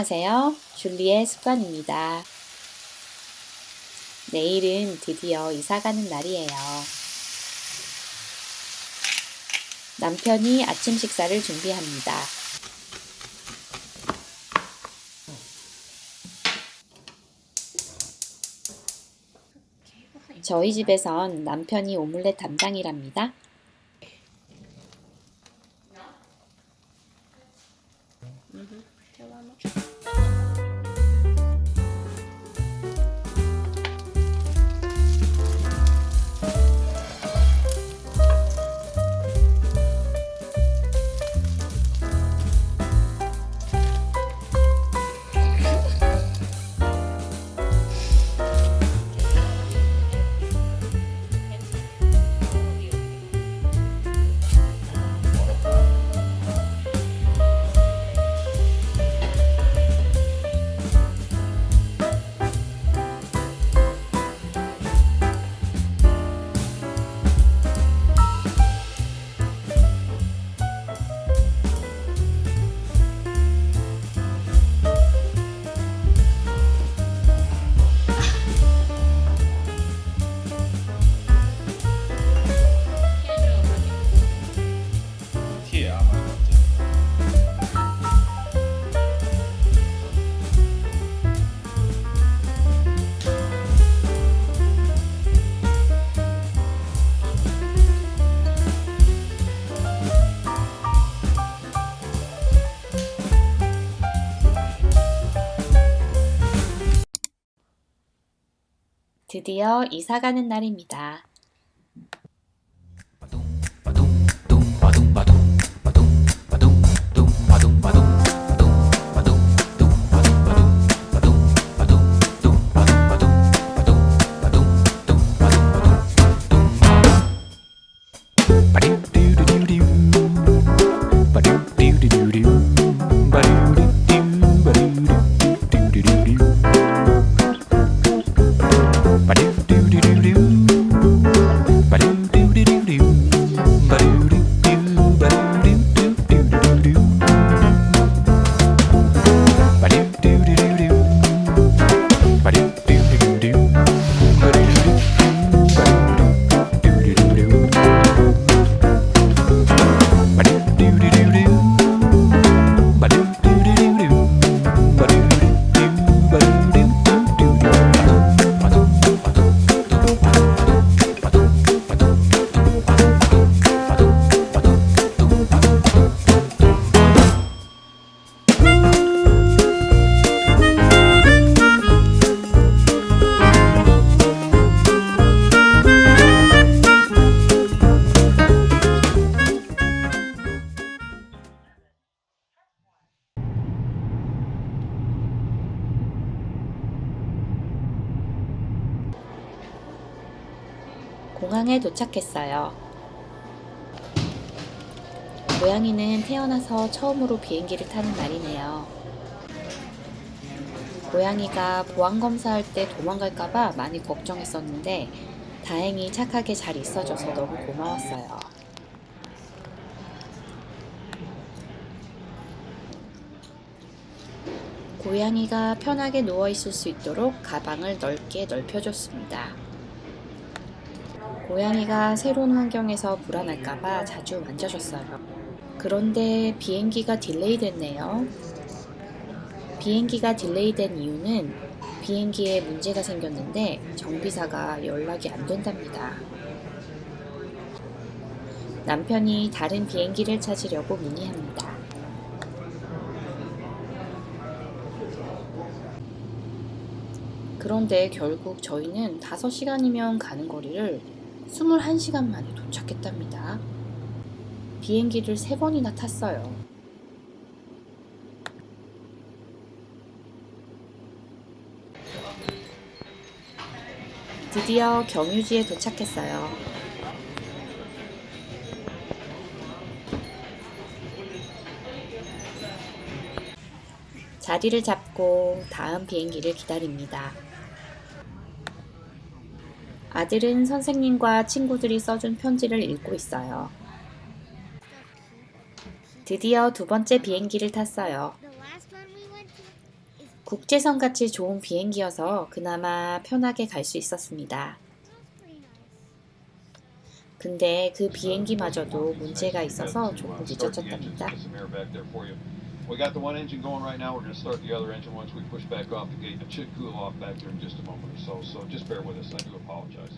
안녕하세요. 줄리의 습관입니다. 내일은 드디어 이사 가는 날이에요. 남편이 아침 식사를 준비합니다. 저희 집에선 남편이 오믈렛 담당이랍니다. 드디어 이사 가는 날입니다. 공항에 도착했어요. 고양이는 태어나서 처음으로 비행기를 타는 날이네요. 고양이가 보안검사할 때 도망갈까봐 많이 걱정했었는데 다행히 착하게 잘 있어줘서 너무 고마웠어요. 고양이가 편하게 누워있을 수 있도록 가방을 넓게 넓혀줬습니다. 고양이가 새로운 환경에서 불안할까봐 자주 만져줬어요. 그런데 비행기가 딜레이 됐네요. 비행기가 딜레이 된 이유는 비행기에 문제가 생겼는데 정비사가 연락이 안 된답니다. 남편이 다른 비행기를 찾으려고 문의합니다. 그런데 결국 저희는 5시간이면 가는 거리를 21시간 만에 도착했답니다. 비행기를 3번이나 탔어요. 드디어 경유지에 도착했어요. 자리를 잡고 다음 비행기를 기다립니다. 아들은 선생님과 친구들이 써준 편지를 읽고 있어요. 드디어 2번째 비행기를 탔어요. 국제선 같이 좋은 비행기여서 그나마 편하게 갈 수 있었습니다. 근데 그 비행기마저도 문제가 있어서 조금 늦어졌답니다. We got the one engine going right now. We're going to start the other engine once we push back off the gate. It should cool off back there in just a moment or so. So just bear with us. I do apologize.